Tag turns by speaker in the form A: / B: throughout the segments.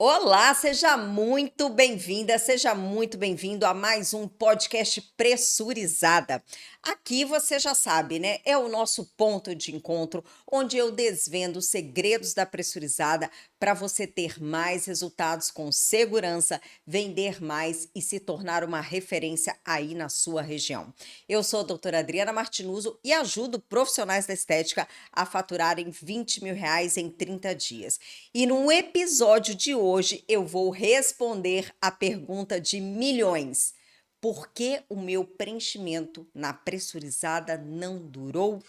A: Olá, seja muito bem-vinda, seja muito bem-vindo a mais um podcast Pressurizada. Aqui você já sabe, né? É o nosso ponto de encontro, onde eu desvendo os segredos da pressurizada para você ter mais resultados com segurança, vender mais e se tornar uma referência aí na sua região. Eu sou a doutora Adriana Martinuso e ajudo profissionais da estética a faturarem R$ 20.000 em 30 dias. E no episódio de hoje eu vou responder a pergunta de milhões. Por que o meu preenchimento na pressurizada não durou?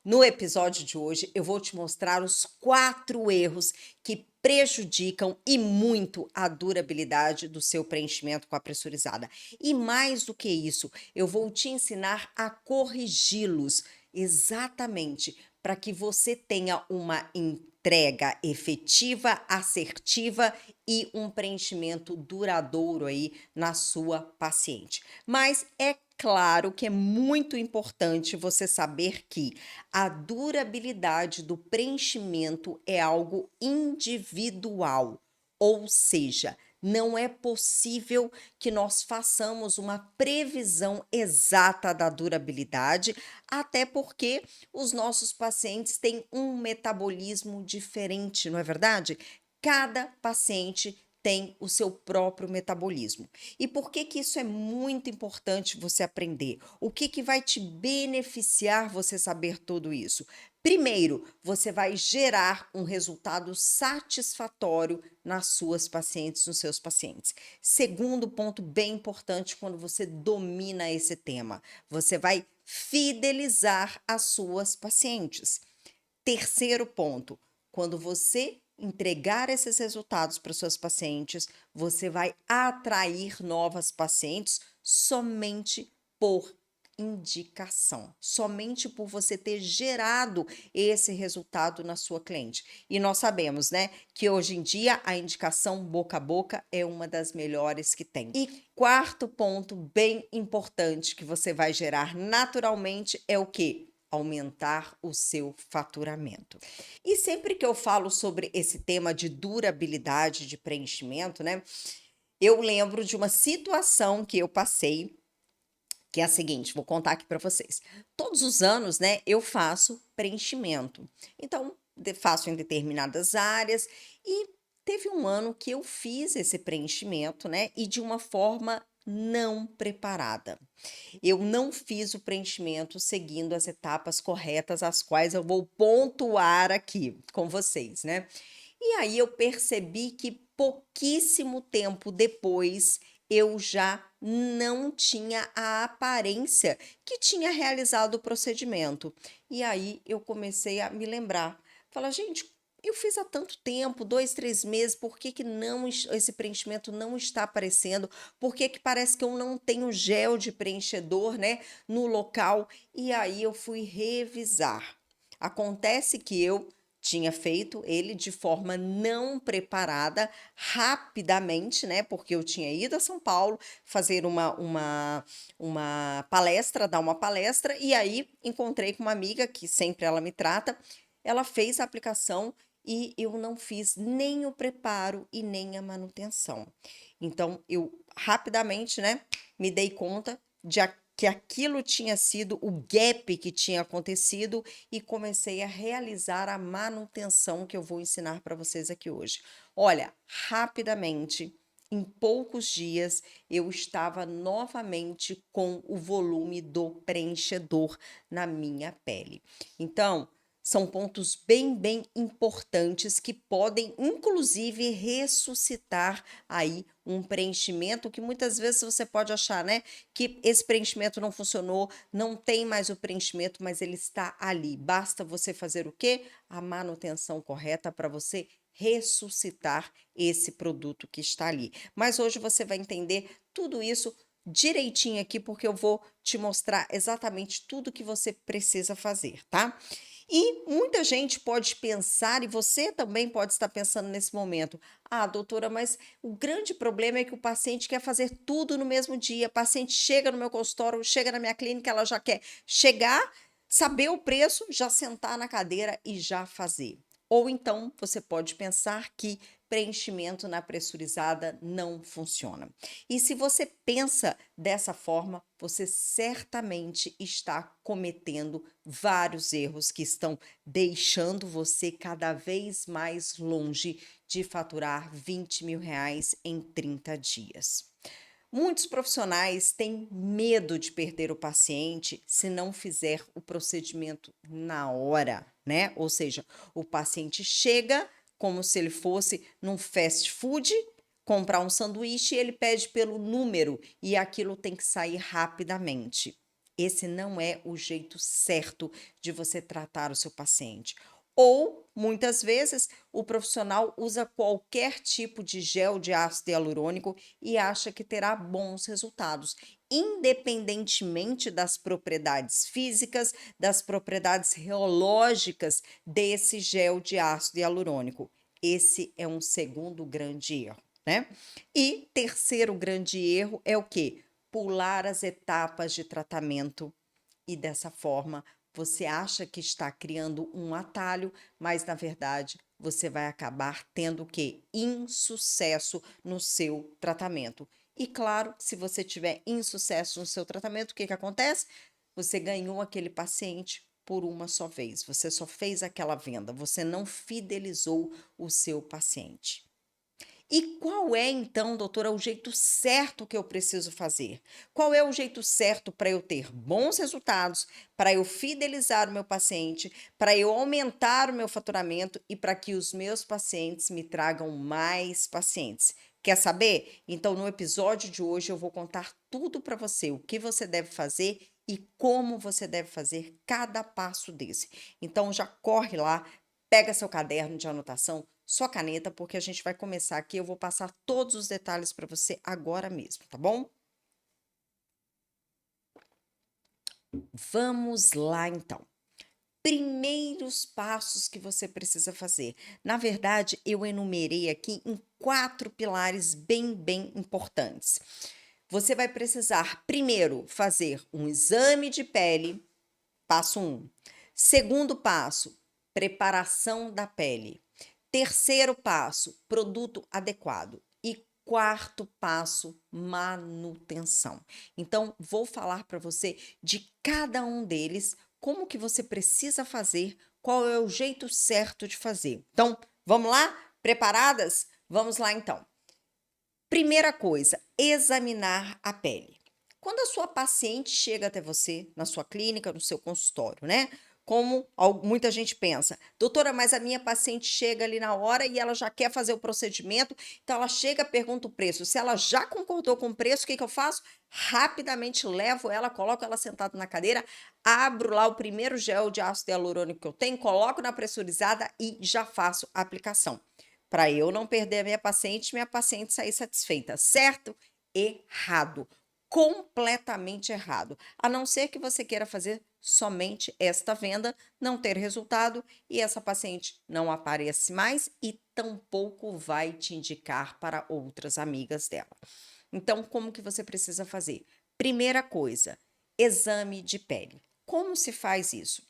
A: No episódio de hoje, eu vou te mostrar os 4 erros que prejudicam e muito a durabilidade do seu preenchimento com a pressurizada. E mais do que isso, eu vou te ensinar a corrigi-los exatamente para que você tenha uma entrega efetiva, assertiva e um preenchimento duradouro aí na sua paciente. Mas é claro que é muito importante você saber que a durabilidade do preenchimento é algo individual, ou seja, não é possível que nós façamos uma previsão exata da durabilidade, até porque os nossos pacientes têm um metabolismo diferente, não é verdade? Cada paciente tem o seu próprio metabolismo. E por que que isso é muito importante você aprender? O que que vai te beneficiar você saber tudo isso? Primeiro, você vai gerar um resultado satisfatório nas suas pacientes, nos seus pacientes. Segundo ponto bem importante quando você domina esse tema, você vai fidelizar as suas pacientes. Terceiro ponto, quando você entregar esses resultados para suas pacientes, você vai atrair novas pacientes somente por indicação, somente por você ter gerado esse resultado na sua cliente. E nós sabemos, né, que hoje em dia a indicação boca a boca é uma das melhores que tem. E quarto ponto bem importante que você vai gerar naturalmente é o quê? Aumentar o seu faturamento. E sempre que eu falo sobre esse tema de durabilidade de preenchimento, né, eu lembro de uma situação que eu passei, que é a seguinte, vou contar aqui para vocês. Todos os anos, né, eu faço preenchimento. Então, faço em determinadas áreas e teve um ano que eu fiz esse preenchimento, né, e de uma forma não preparada. Eu não fiz o preenchimento seguindo as etapas corretas, as quais eu vou pontuar aqui com vocês, né? E aí eu percebi que pouquíssimo tempo depois eu já não tinha a aparência que tinha realizado o procedimento. E aí eu comecei a me lembrar, falar, gente, eu fiz há tanto tempo, 2, 3 meses, por que que não esse preenchimento não está aparecendo? Por que que parece que eu não tenho gel de preenchedor, né, no local? E aí eu fui revisar. Acontece que eu tinha feito ele de forma não preparada, rapidamente, né? Porque eu tinha ido a São Paulo fazer uma palestra, dar uma palestra, e aí encontrei com uma amiga que sempre ela me trata. Ela fez a aplicação e eu não fiz nem o preparo e nem a manutenção. Então, eu rapidamente, né, me dei conta que aquilo tinha sido o gap que tinha acontecido e comecei a realizar a manutenção que eu vou ensinar para vocês aqui hoje. Olha, rapidamente, em poucos dias, eu estava novamente com o volume do preenchedor na minha pele. Então, são pontos bem importantes que podem, inclusive, ressuscitar aí um preenchimento que muitas vezes você pode achar, né, que esse preenchimento não funcionou, não tem mais o preenchimento, mas ele está ali. Basta você fazer o quê? A manutenção correta para você ressuscitar esse produto que está ali. Mas hoje você vai entender tudo isso direitinho aqui, porque eu vou te mostrar exatamente tudo que você precisa fazer, tá? E muita gente pode pensar, e você também pode estar pensando nesse momento: ah, doutora, mas o grande problema é que o paciente quer fazer tudo no mesmo dia. O paciente chega no meu consultório, chega na minha clínica, ela já quer chegar, saber o preço, já sentar na cadeira e já fazer. Ou então você pode pensar que preenchimento na pressurizada não funciona. E se você pensa dessa forma, você certamente está cometendo vários erros que estão deixando você cada vez mais longe de faturar R$ 20.000 em 30 dias. Muitos profissionais têm medo de perder o paciente se não fizer o procedimento na hora, né? Ou seja, o paciente chega como se ele fosse num fast food comprar um sanduíche e ele pede pelo número e aquilo tem que sair rapidamente. Esse não é o jeito certo de você tratar o seu paciente. Ou, muitas vezes, o profissional usa qualquer tipo de gel de ácido hialurônico e acha que terá bons resultados, independentemente das propriedades físicas, das propriedades reológicas desse gel de ácido hialurônico. Esse é um segundo grande erro, né? E terceiro grande erro é o quê? Pular as etapas de tratamento e dessa forma você acha que está criando um atalho, mas na verdade você vai acabar tendo o quê? Insucesso no seu tratamento. E claro, se você tiver insucesso no seu tratamento, o que acontece? Você ganhou aquele paciente por uma só vez. Você só fez aquela venda, você não fidelizou o seu paciente. E qual é então, doutora, o jeito certo que eu preciso fazer? Qual é o jeito certo para eu ter bons resultados, para eu fidelizar o meu paciente, para eu aumentar o meu faturamento e para que os meus pacientes me tragam mais pacientes? Quer saber? Então, no episódio de hoje, eu vou contar tudo para você, o que você deve fazer e como você deve fazer cada passo desse. Então, já corre lá, pega seu caderno de anotação, sua caneta, porque a gente vai começar aqui. Eu vou passar todos os detalhes para você agora mesmo, tá bom? Vamos lá então. Primeiros passos que você precisa fazer. Na verdade, eu enumerei aqui em 4 pilares bem importantes. Você vai precisar, primeiro, fazer um exame de pele, passo 1. Segundo passo, preparação da pele. Terceiro passo, produto adequado. E quarto passo, manutenção. Então, vou falar para você de cada um deles, como que você precisa fazer, qual é o jeito certo de fazer. Então, vamos lá? Preparadas? Vamos lá então. Primeira coisa, examinar a pele. Quando a sua paciente chega até você, na sua clínica, no seu consultório, né? Como muita gente pensa, doutora, mas a minha paciente chega ali na hora e ela já quer fazer o procedimento, então ela chega, pergunta o preço. Se ela já concordou com o preço, o que eu faço? Rapidamente levo ela, coloco ela sentada na cadeira, abro lá o primeiro gel de ácido hialurônico que eu tenho, coloco na pressurizada e já faço a aplicação para eu não perder a minha paciente sair satisfeita, certo? Errado. Completamente errado. A não ser que você queira fazer somente esta venda, não ter resultado e essa paciente não aparece mais e tampouco vai te indicar para outras amigas dela. Então, como que você precisa fazer? Primeira coisa, exame de pele. Como se faz isso?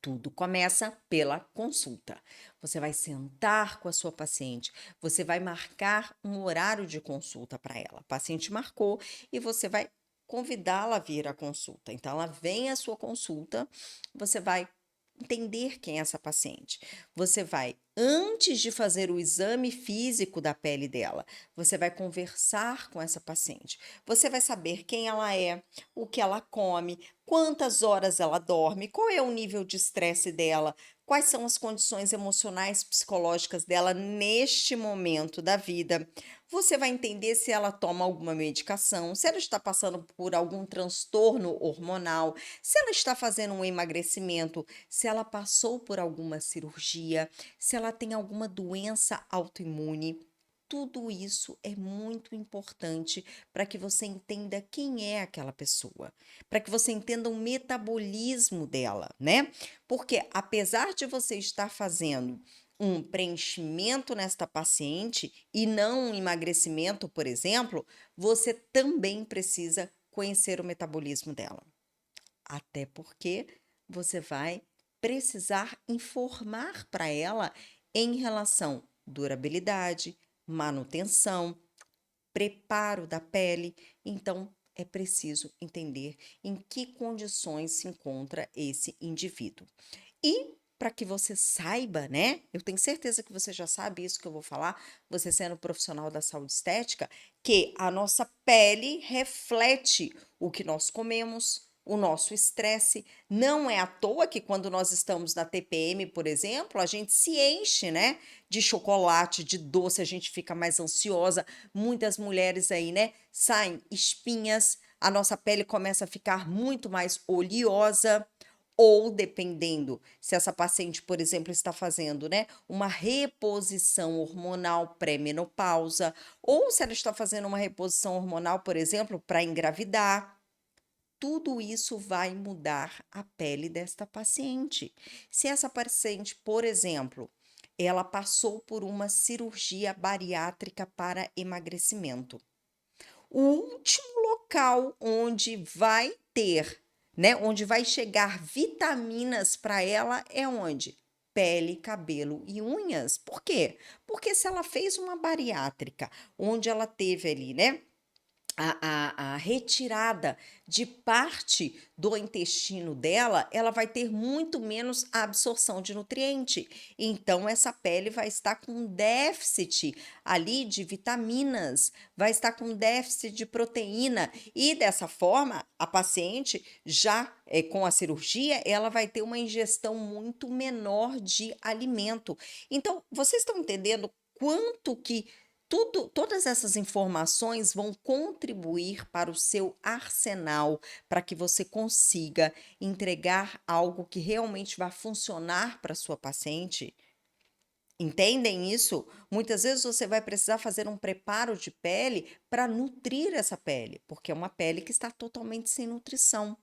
A: Tudo começa pela consulta. Você vai sentar com a sua paciente, você vai marcar um horário de consulta para ela. A paciente marcou e você vai convidá-la a vir à consulta. Então, ela vem à sua consulta, você vai entender quem é essa paciente. Você vai, antes de fazer o exame físico da pele dela, você vai conversar com essa paciente. Você vai saber quem ela é, o que ela come, quantas horas ela dorme, qual é o nível de estresse dela, quais são as condições emocionais, psicológicas dela neste momento da vida. Você vai entender se ela toma alguma medicação, se ela está passando por algum transtorno hormonal, se ela está fazendo um emagrecimento, se ela passou por alguma cirurgia, se ela tem alguma doença autoimune. tudo isso é muito importante para que você entenda quem é aquela pessoa, para que você entenda o metabolismo dela, né? Porque apesar de você estar fazendo um preenchimento nesta paciente e não um emagrecimento, por exemplo, você também precisa conhecer o metabolismo dela. Até porque você vai precisar informar para ela em relação durabilidade, manutenção, preparo da pele. Então, é preciso entender em que condições se encontra esse indivíduo. E para que você saiba, né? Eu tenho certeza que você já sabe isso que eu vou falar, você sendo profissional da saúde estética, que a nossa pele reflete o que nós comemos, o nosso estresse. Não é à toa que quando nós estamos na TPM, por exemplo, a gente se enche, né, de chocolate, de doce, a gente fica mais ansiosa. Muitas mulheres aí, né, saem espinhas, a nossa pele começa a ficar muito mais oleosa. Ou dependendo, se essa paciente, por exemplo, está fazendo, né, uma reposição hormonal pré-menopausa, ou se ela está fazendo uma reposição hormonal, por exemplo, para engravidar, tudo isso vai mudar a pele desta paciente. Se essa paciente, por exemplo, ela passou por uma cirurgia bariátrica para emagrecimento, o último local onde vai ter, né, onde vai chegar vitaminas para ela é onde? Pele, cabelo e unhas. Por quê? Porque se ela fez uma bariátrica, onde ela teve ali, né, a retirada de parte do intestino dela, ela vai ter muito menos absorção de nutriente. Então, essa pele vai estar com déficit ali de vitaminas, vai estar com déficit de proteína, e dessa forma, a paciente já com a cirurgia, ela vai ter uma ingestão muito menor de alimento. Então, vocês estão entendendo quanto que todas essas informações vão contribuir para o seu arsenal, para que você consiga entregar algo que realmente vai funcionar para a sua paciente? Entendem isso? Muitas vezes você vai precisar fazer um preparo de pele para nutrir essa pele, porque é uma pele que está totalmente sem nutrição.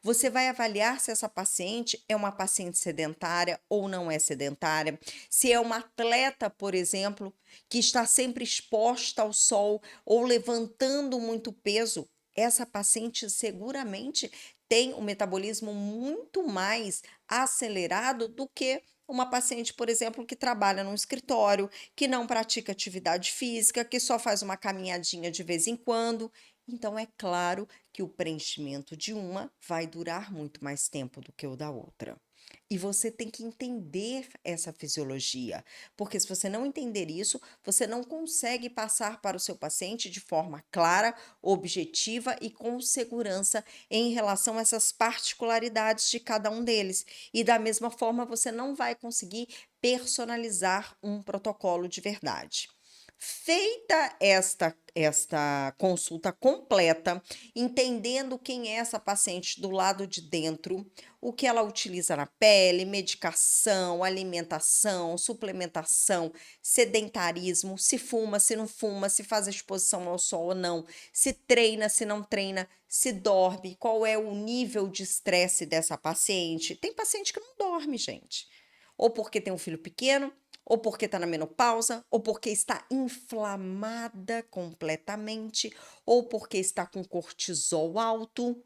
A: Você vai avaliar se essa paciente é uma paciente sedentária ou não é sedentária, se é uma atleta, por exemplo, que está sempre exposta ao sol ou levantando muito peso. Essa paciente seguramente tem um metabolismo muito mais acelerado do que uma paciente, por exemplo, que trabalha num escritório, que não pratica atividade física, que só faz uma caminhadinha de vez em quando. Então, é claro que o preenchimento de uma vai durar muito mais tempo do que o da outra. E você tem que entender essa fisiologia, porque se você não entender isso, você não consegue passar para o seu paciente de forma clara, objetiva e com segurança em relação a essas particularidades de cada um deles. E da mesma forma, você não vai conseguir personalizar um protocolo de verdade. Feita esta consulta completa, entendendo quem é essa paciente do lado de dentro, o que ela utiliza na pele, medicação, alimentação, suplementação, sedentarismo, se fuma, se não fuma, se faz exposição ao sol ou não, se treina, se não treina, se dorme, qual é o nível de estresse dessa paciente. Tem paciente que não dorme, gente. Ou porque tem um filho pequeno, ou porque está na menopausa, ou porque está inflamada completamente, ou porque está com cortisol alto.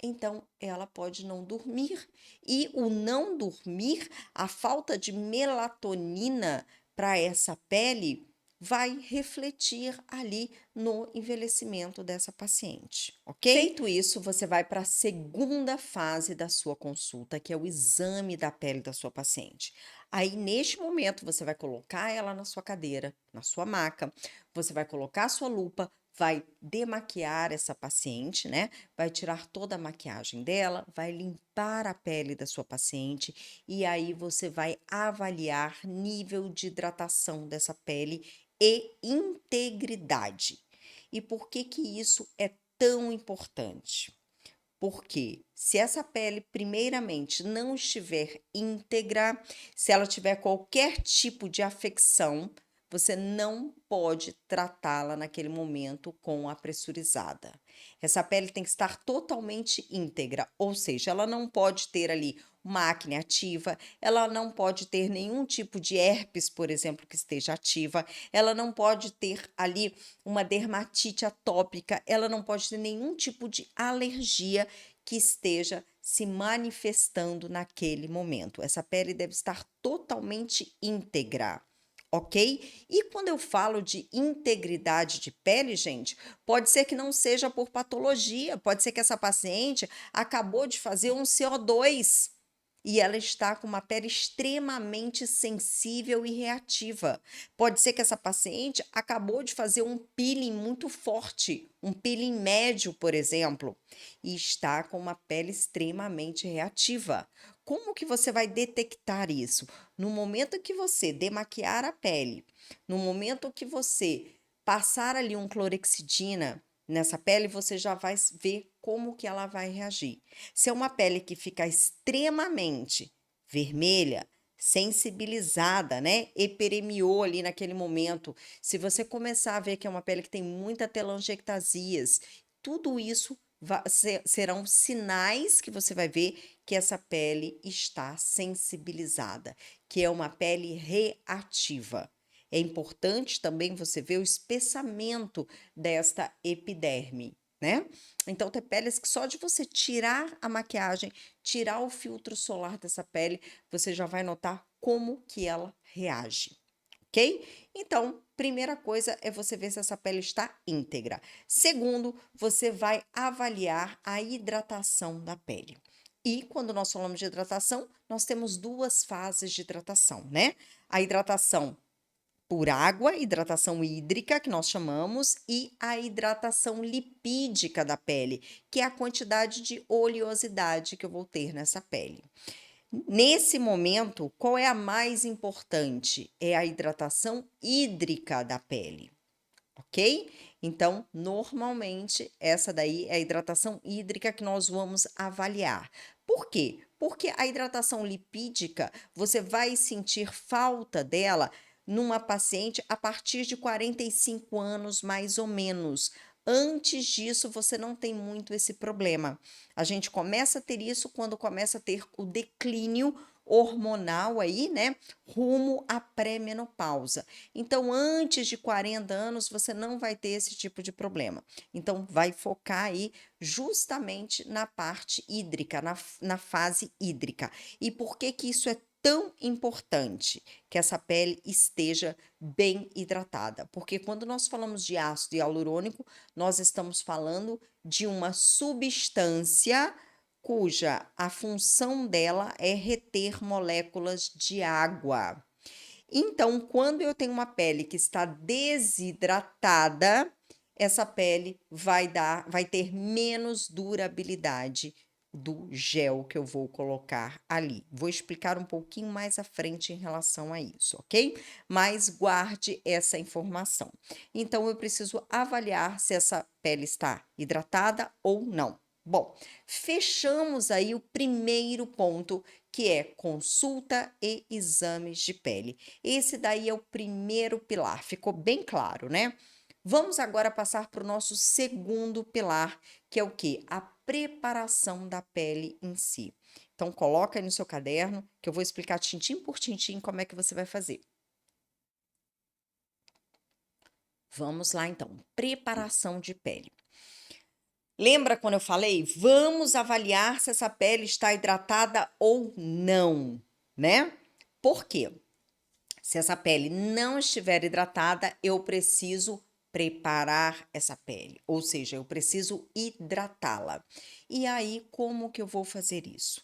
A: Então, ela pode não dormir. E o não dormir, a falta de melatonina para essa pele, vai refletir ali no envelhecimento dessa paciente, ok? Feito isso, você vai para a segunda fase da sua consulta, que é o exame da pele da sua paciente. Aí, neste momento, você vai colocar ela na sua cadeira, na sua maca, você vai colocar a sua lupa, vai demaquiar essa paciente, né? Vai tirar toda a maquiagem dela, vai limpar a pele da sua paciente e aí você vai avaliar nível de hidratação dessa pele e integridade. E por que que isso é tão importante? Porque se essa pele, primeiramente, não estiver íntegra, se ela tiver qualquer tipo de afecção, você não pode tratá-la naquele momento com a pressurizada. Essa pele tem que estar totalmente íntegra, ou seja, ela não pode ter ali uma acne ativa, ela não pode ter nenhum tipo de herpes, por exemplo, que esteja ativa, ela não pode ter ali uma dermatite atópica, ela não pode ter nenhum tipo de alergia que esteja se manifestando naquele momento. Essa pele deve estar totalmente íntegra. Ok? E quando eu falo de integridade de pele, gente, pode ser que não seja por patologia, pode ser que essa paciente acabou de fazer um CO2 e ela está com uma pele extremamente sensível e reativa. Pode ser que essa paciente acabou de fazer um peeling muito forte, um peeling médio, por exemplo, e está com uma pele extremamente reativa. Como que você vai detectar isso? No momento que você demaquiar a pele, no momento que você passar ali um clorexidina nessa pele, você já vai ver como que ela vai reagir. Se é uma pele que fica extremamente vermelha, sensibilizada, né? Eperemiou ali naquele momento. Se você começar a ver que é uma pele que tem muita telangiectasias, tudo isso serão sinais que você vai ver que essa pele está sensibilizada, que é uma pele reativa. É importante também você ver o espessamento desta epiderme, né? Então, tem peles que só de você tirar a maquiagem, tirar o filtro solar dessa pele, você já vai notar como que ela reage, ok? Então, primeira coisa é você ver se essa pele está íntegra. Segundo, você vai avaliar a hidratação da pele. E quando nós falamos de hidratação, nós temos duas fases de hidratação, né? A hidratação por água, hidratação hídrica, que nós chamamos, e a hidratação lipídica da pele, que é a quantidade de oleosidade que eu vou ter nessa pele. Nesse momento, qual é a mais importante? É a hidratação hídrica da pele, ok? Então, normalmente, essa daí é a hidratação hídrica que nós vamos avaliar. Por quê? Porque a hidratação lipídica, você vai sentir falta dela numa paciente a partir de 45 anos, mais ou menos. Antes disso, você não tem muito esse problema. A gente começa a ter isso quando começa a ter o declínio hormonal aí, né? Rumo à pré-menopausa. Então, antes de 40 anos, você não vai ter esse tipo de problema. Então, vai focar aí justamente na parte hídrica, na fase hídrica. E por que que isso é tão importante que essa pele esteja bem hidratada? Porque quando nós falamos de ácido hialurônico, nós estamos falando de uma substância cuja a função dela é reter moléculas de água. Então, quando eu tenho uma pele que está desidratada, essa pele vai ter menos durabilidade do gel que eu vou colocar ali. Vou explicar um pouquinho mais à frente em relação a isso, ok? Mas guarde essa informação. Então, eu preciso avaliar se essa pele está hidratada ou não. Bom, fechamos aí o primeiro ponto, que é consulta e exames de pele. Esse daí é o primeiro pilar, ficou bem claro, né? Vamos agora passar para o nosso segundo pilar, que é o quê? A preparação da pele em si. Então, coloca aí no seu caderno, que eu vou explicar tintim por tintim como é que você vai fazer. Vamos lá, então. Preparação de pele. Lembra quando eu falei? Vamos avaliar se essa pele está hidratada ou não, né? Por quê? Se essa pele não estiver hidratada, eu preciso preparar essa pele, ou seja, eu preciso hidratá-la. E aí, como que eu vou fazer isso?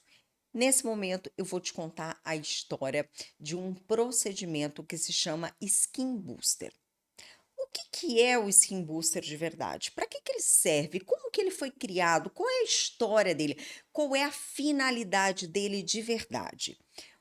A: Nesse momento, eu vou te contar a história de um procedimento que se chama Skin Booster. O que que é o Skin Booster de verdade? Para que que ele serve? Como que ele foi criado? Qual é a história dele? Qual é a finalidade dele de verdade?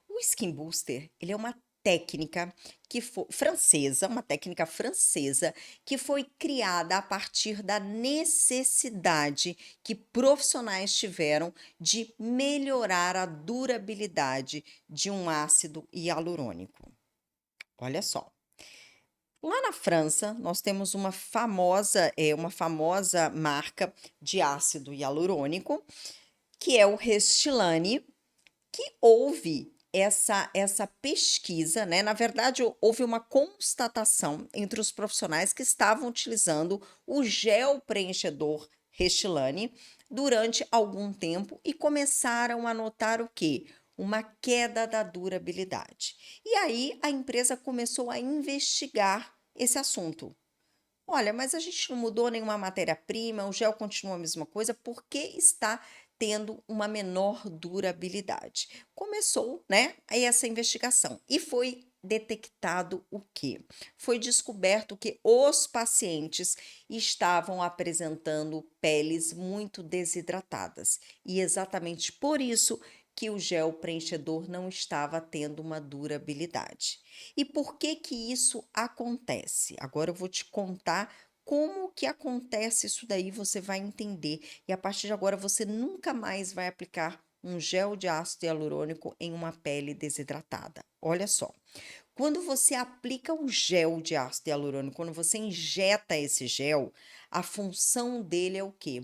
A: O Skin Booster, ele é uma técnica que foi francesa, uma técnica francesa que foi criada a partir da necessidade que profissionais tiveram de melhorar a durabilidade de um ácido hialurônico. Olha só. Lá na França, nós temos uma famosa marca de ácido hialurônico, que é o Restylane, que houve essa pesquisa, né, na verdade houve uma constatação entre os profissionais que estavam utilizando o gel preenchedor Restylane durante algum tempo e começaram a notar o quê? Uma queda da durabilidade. E aí a empresa começou a investigar esse assunto. Olha, mas a gente não mudou nenhuma matéria-prima, o gel continua a mesma coisa, por que está tendo uma menor durabilidade? Começou, né, aí essa investigação e foi detectado o quê? Foi descoberto que os pacientes estavam apresentando peles muito desidratadas e exatamente por isso que o gel preenchedor não estava tendo uma durabilidade. E por que que isso acontece? Agora eu vou te contar como que acontece isso daí, você vai entender. E a partir de agora você nunca mais vai aplicar um gel de ácido hialurônico em uma pele desidratada. Olha só, quando você aplica um gel de ácido hialurônico, quando você injeta esse gel, a função dele é o quê?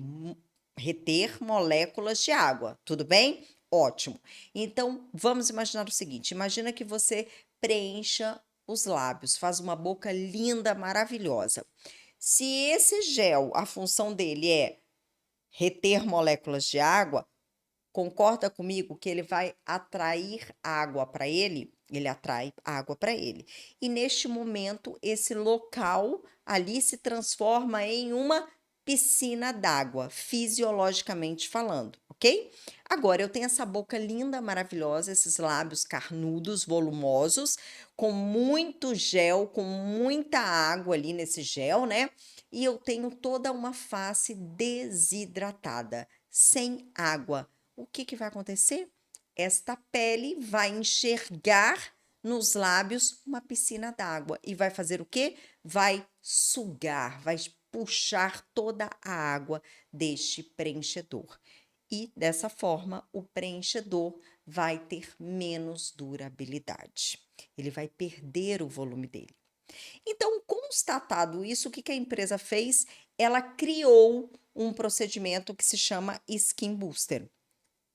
A: Reter moléculas de água, tudo bem? Ótimo. Então, vamos imaginar o seguinte: imagina que você preencha os lábios, faz uma boca linda, maravilhosa. Se esse gel, a função dele é reter moléculas de água, concorda comigo que ele vai atrair água para ele? Ele atrai água para ele. E neste momento, esse local ali se transforma em uma piscina d'água, fisiologicamente falando, ok? Agora eu tenho essa boca linda, maravilhosa, esses lábios carnudos, volumosos, com muito gel, com muita água ali nesse gel, né? E eu tenho toda uma face desidratada, sem água. O que que vai acontecer? Esta pele vai enxergar nos lábios uma piscina d'água e vai fazer o quê? Vai sugar, vai puxar toda a água deste preenchedor. E dessa forma, o preenchedor vai ter menos durabilidade. Ele vai perder o volume dele. Então, constatado isso, o que que a empresa fez? Ela criou um procedimento que se chama Skin Booster.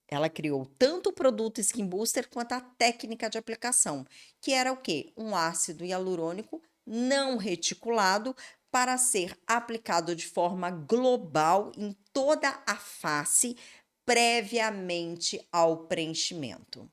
A: Ela criou tanto o produto Skin Booster quanto a técnica de aplicação, que era o quê? Um ácido hialurônico não reticulado para ser aplicado de forma global em toda a face previamente ao preenchimento.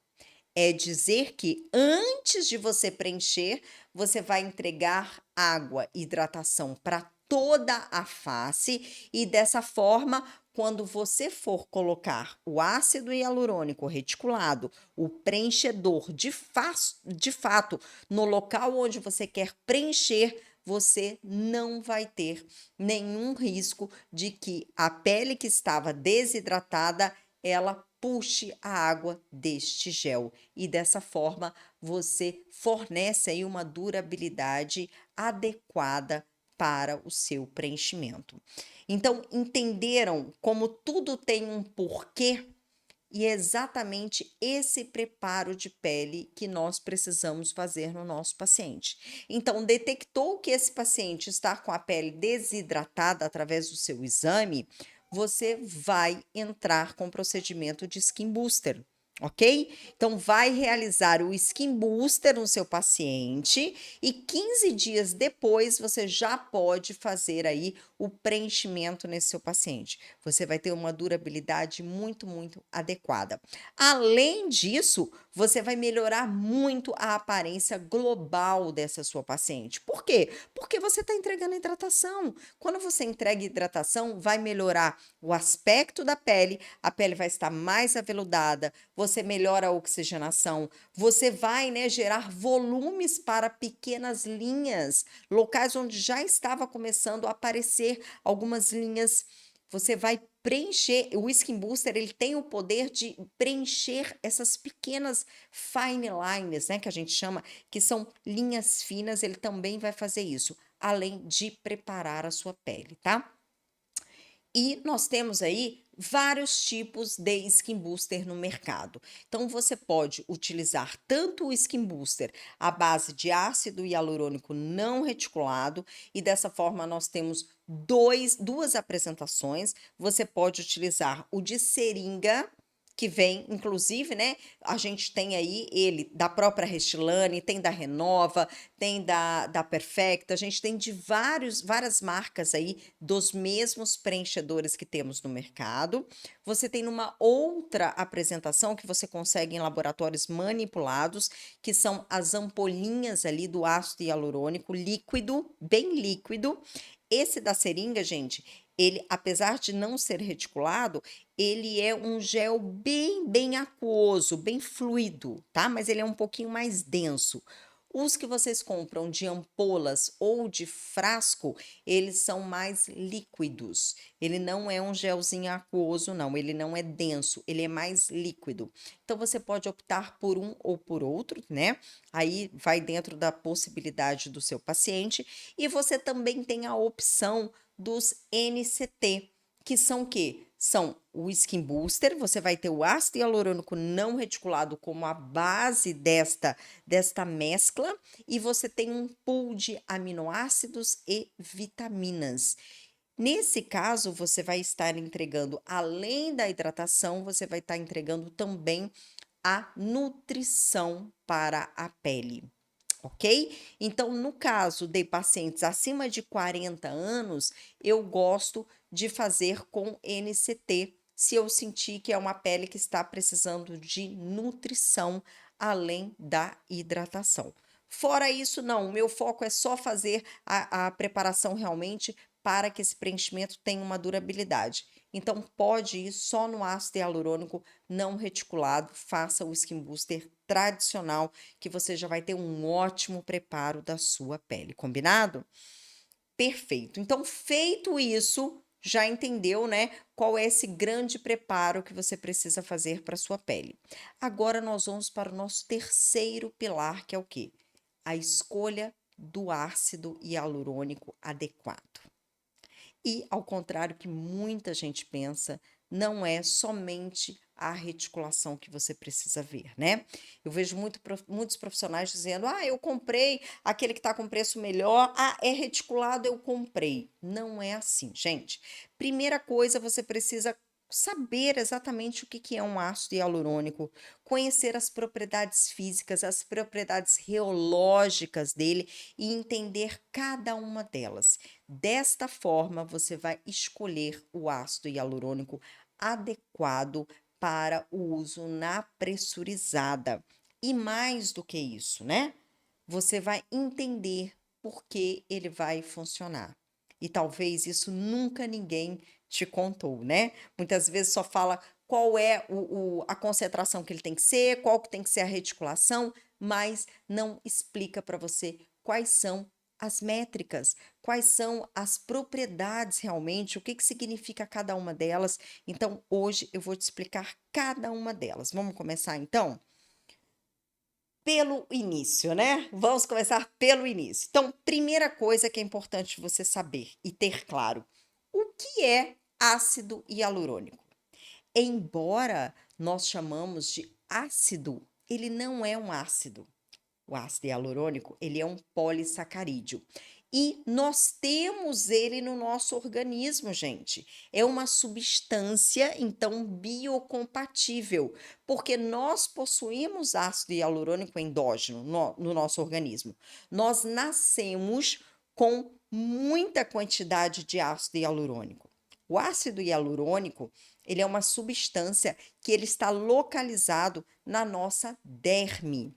A: É dizer que antes de você preencher, você vai entregar água, hidratação para toda a face e dessa forma, quando você for colocar o ácido hialurônico reticulado, o preenchedor de fato, no local onde você quer preencher, você não vai ter nenhum risco de que a pele que estava desidratada, ela puxe a água deste gel e dessa forma você fornece aí uma durabilidade adequada para o seu preenchimento. Então, entenderam como tudo tem um porquê? E é exatamente esse preparo de pele que nós precisamos fazer no nosso paciente. Então, detectou que esse paciente está com a pele desidratada através do seu exame, você vai entrar com o procedimento de Skin Booster. Ok? Então, vai realizar o Skin Booster no seu paciente e 15 dias depois você já pode fazer aí o preenchimento nesse seu paciente. Você vai ter uma durabilidade muito, muito adequada. Além disso, você vai melhorar muito a aparência global dessa sua paciente. Por quê? Porque você está entregando hidratação. Quando você entrega hidratação, vai melhorar o aspecto da pele, a pele vai estar mais aveludada, você melhora a oxigenação, você vai, né, gerar volumes para pequenas linhas, locais onde já estava começando a aparecer algumas linhas. Você vai preencher, o Skin Booster, ele tem o poder de preencher essas pequenas fine lines, né, que a gente chama, que são linhas finas, ele também vai fazer isso, além de preparar a sua pele, tá? E nós temos aí vários tipos de Skin Booster no mercado. Então, você pode utilizar tanto o Skin Booster à base de ácido hialurônico não reticulado, e dessa forma nós temos duas apresentações. Você pode utilizar o de seringa, que vem, inclusive, né? A gente tem aí ele da própria Restylane, tem da Renova, tem da Perfecta, a gente tem de várias marcas aí dos mesmos preenchedores que temos no mercado. Você tem numa outra apresentação que você consegue em laboratórios manipulados, que são as ampolinhas ali do ácido hialurônico líquido, bem líquido. Esse da seringa, gente, ele, apesar de não ser reticulado, ele é um gel bem aquoso, bem fluido, tá? Mas ele é um pouquinho mais denso. Os que vocês compram de ampolas ou de frasco, eles são mais líquidos. Ele não é um gelzinho aquoso, não. Ele não é denso, ele é mais líquido. Então, você pode optar por um ou por outro, né? Aí vai dentro da possibilidade do seu paciente. E você também tem a opção dos NCT, que são o quê? São o Skin Booster, você vai ter o ácido hialurônico não reticulado como a base desta mescla, e você tem um pool de aminoácidos e vitaminas. Nesse caso, você vai estar entregando, além da hidratação, você vai estar entregando também a nutrição para a pele. Ok? Então, no caso de pacientes acima de 40 anos, eu gosto de fazer com NCT, se eu sentir que é uma pele que está precisando de nutrição além da hidratação. Fora isso, não, o meu foco é só fazer a preparação realmente para que esse preenchimento tenha uma durabilidade. Então, pode ir só no ácido hialurônico não reticulado, faça o Skin Booster tradicional, que você já vai ter um ótimo preparo da sua pele, combinado? Perfeito. Então, feito isso, já entendeu, né, qual é esse grande preparo que você precisa fazer para sua pele. Agora nós vamos para o nosso terceiro pilar, que é o quê? A escolha do ácido hialurônico adequado. E, ao contrário que muita gente pensa, não é somente a reticulação que você precisa ver, né? Eu vejo muitos profissionais dizendo: ah, eu comprei aquele que está com preço melhor, ah, é reticulado, eu comprei. Não é assim, gente. Primeira coisa, você precisa saber exatamente o que é um ácido hialurônico, conhecer as propriedades físicas, as propriedades reológicas dele e entender cada uma delas. Desta forma, você vai escolher o ácido hialurônico adequado para o uso na pressurizada. E mais do que isso, né? Você vai entender por que ele vai funcionar. E talvez isso nunca ninguém te contou, né? Muitas vezes só fala qual é a concentração que ele tem que ser, qual que tem que ser a reticulação, mas não explica para você quais são as métricas, quais são as propriedades realmente, o que significa cada uma delas. Então, hoje eu vou te explicar cada uma delas. Vamos começar então? Pelo início, né? Vamos começar pelo início. Então, primeira coisa que é importante você saber e ter claro: o que é ácido hialurônico? Embora nós chamamos de ácido, ele não é um ácido. O ácido hialurônico, ele é um polissacarídeo. E nós temos ele no nosso organismo, gente. É uma substância, então, biocompatível, porque nós possuímos ácido hialurônico endógeno no nosso organismo. Nós nascemos com muita quantidade de ácido hialurônico. O ácido hialurônico, ele é uma substância que ele está localizado na nossa derme.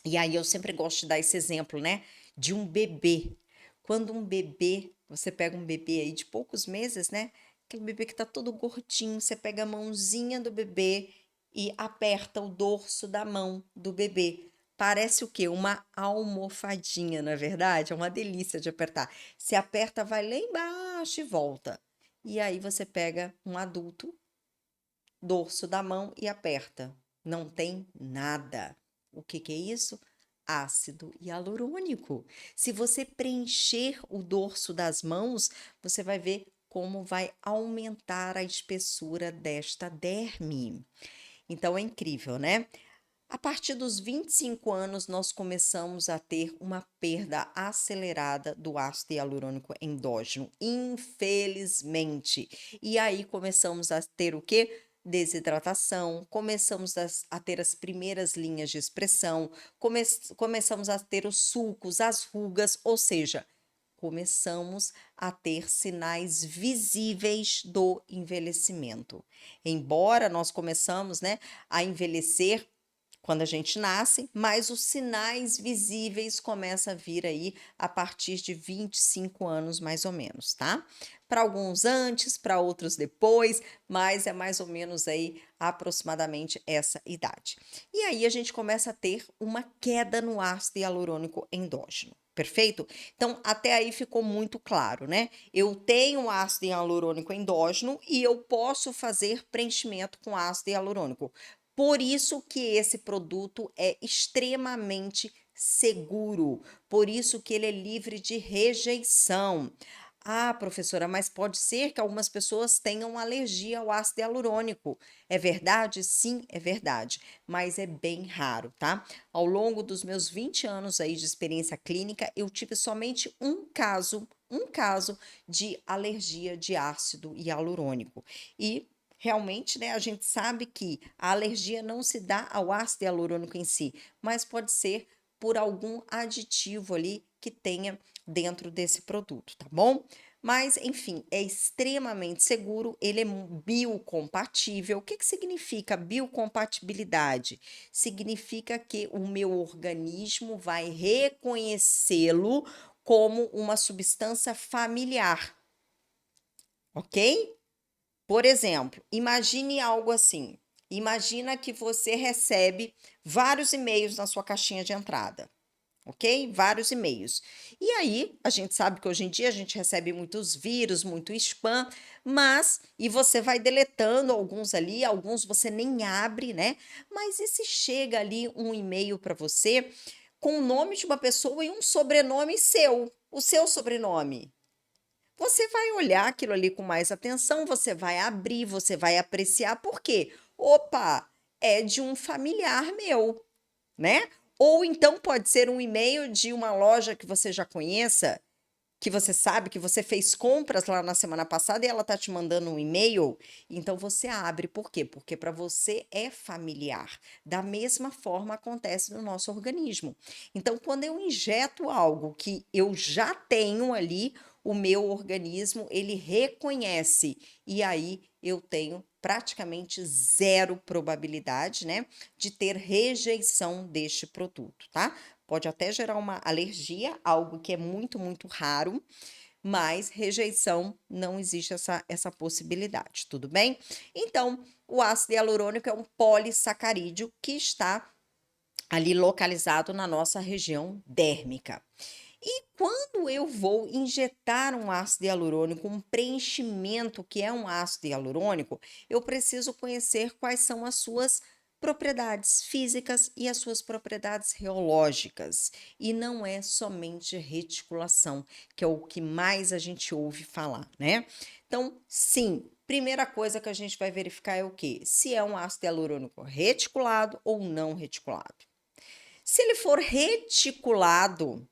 A: E aí eu sempre gosto de dar esse exemplo, né, de um bebê. Quando um bebê, você pega um bebê aí de poucos meses, né, aquele bebê que tá todo gordinho, você pega a mãozinha do bebê e aperta o dorso da mão do bebê. Parece o quê? Uma almofadinha, não é verdade? É uma delícia de apertar. Você aperta, vai lá embaixo e volta. E aí você pega um adulto, dorso da mão e aperta. Não tem nada. O que é isso? Ácido hialurônico. Se você preencher o dorso das mãos, você vai ver como vai aumentar a espessura desta derme. Então é incrível, né? A partir dos 25 anos, nós começamos a ter uma perda acelerada do ácido hialurônico endógeno, infelizmente. E aí começamos a ter o quê? Desidratação, começamos a ter as primeiras linhas de expressão, começamos a ter os sulcos, as rugas, ou seja, começamos a ter sinais visíveis do envelhecimento. Embora nós começamos, né, a envelhecer quando a gente nasce, mas os sinais visíveis começam a vir aí a partir de 25 anos, mais ou menos, tá? Para alguns antes, para outros depois, mas é mais ou menos aí aproximadamente essa idade. E aí a gente começa a ter uma queda no ácido hialurônico endógeno. Perfeito? Então, até aí ficou muito claro, né? Eu tenho ácido hialurônico endógeno e eu posso fazer preenchimento com ácido hialurônico. Por isso que esse produto é extremamente seguro, por isso que ele é livre de rejeição. Ah, professora, mas pode ser que algumas pessoas tenham alergia ao ácido hialurônico. É verdade? Sim, é verdade, mas é bem raro, tá? Ao longo dos meus 20 anos aí de experiência clínica, eu tive somente um caso de alergia de ácido hialurônico. E realmente, né, a gente sabe que a alergia não se dá ao ácido hialurônico em si, mas pode ser por algum aditivo ali que tenha dentro desse produto, tá bom? Mas, enfim, é extremamente seguro, ele é biocompatível. O que significa biocompatibilidade? Significa que o meu organismo vai reconhecê-lo como uma substância familiar, ok? Por exemplo, imagine algo assim. Imagina que você recebe vários e-mails na sua caixinha de entrada, ok? Vários e-mails. E aí, a gente sabe que hoje em dia a gente recebe muitos vírus, muito spam, e você vai deletando alguns ali, alguns você nem abre, né? Mas e se chega ali um e-mail para você com o nome de uma pessoa e um sobrenome seu, o seu sobrenome? Você vai olhar aquilo ali com mais atenção, você vai abrir, você vai apreciar, por quê? Opa, é de um familiar meu, né? Ou então pode ser um e-mail de uma loja que você já conheça, que você sabe que você fez compras lá na semana passada e ela tá te mandando um e-mail, então você abre. Por quê? Porque para você é familiar. Da mesma forma acontece no nosso organismo. Então, quando eu injeto algo que eu já tenho ali, o meu organismo, ele reconhece e aí eu tenho praticamente zero probabilidade, né, de ter rejeição deste produto, tá? Pode até gerar uma alergia, algo que é muito, muito raro, mas rejeição não existe essa possibilidade, tudo bem? Então, o ácido hialurônico é um polissacarídeo que está ali localizado na nossa região dérmica. E quando eu vou injetar um ácido hialurônico, um preenchimento que é um ácido hialurônico, eu preciso conhecer quais são as suas propriedades físicas e as suas propriedades reológicas. E não é somente reticulação, que é o que mais a gente ouve falar, né? Então, sim, primeira coisa que a gente vai verificar é o quê? Se é um ácido hialurônico reticulado ou não reticulado. Se ele for reticulado,